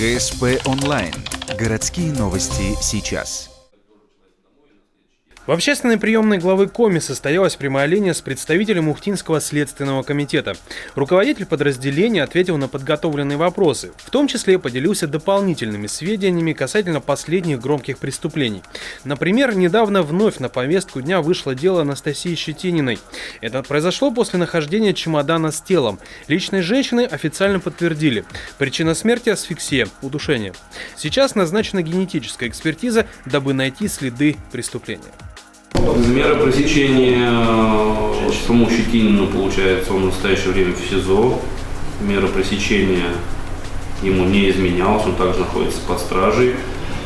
ГСП онлайн. Городские новости сейчас. В общественной приемной главы Коми состоялась прямая линия с представителем Ухтинского следственного комитета. Руководитель подразделения ответил на подготовленные вопросы, в том числе поделился дополнительными сведениями касательно последних громких преступлений. Например, недавно вновь на повестку дня вышло дело Анастасии Щетининой. Это произошло после нахождения чемодана с телом. Личность женщины официально подтвердили. Причина смерти – асфиксия, удушение. Сейчас назначена генетическая экспертиза, дабы найти следы преступления. Мера пресечения самому Щетинину, получается, он в настоящее время в СИЗО. Мера пресечения ему не изменялась, он также находится под стражей.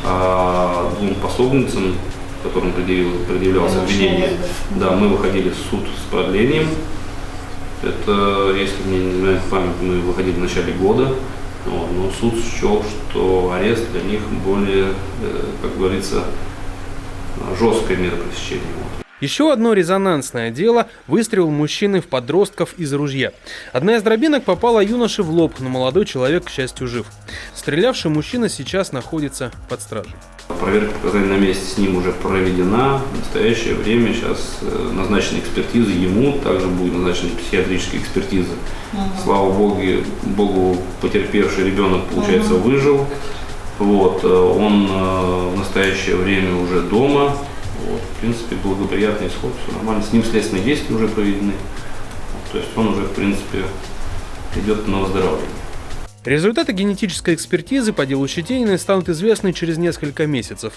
А двум пособницам, которым предъявлялось обвинение, да, мы выходили в суд с продлением. Это, если мне не изменяет память, мы выходили в начале года. Но суд счел, что арест для них более, как говорится, жесткая мера пресечения. Еще одно резонансное дело – выстрел мужчины в подростков из ружья. Одна из дробинок попала юноше в лоб, но молодой человек, к счастью, жив. Стрелявший мужчина сейчас находится под стражей. Проверка показаний на месте с ним уже проведена. В настоящее время сейчас назначена экспертиза ему, также будет назначена психиатрическая экспертиза. Слава Богу, потерпевший ребенок, получается, выжил. Он в настоящее время уже дома. В принципе, благоприятный исход, все нормально. С ним следственные действия уже проведены. То есть он уже, в принципе, идет на выздоровление. Результаты генетической экспертизы по делу Щетининой станут известны через несколько месяцев.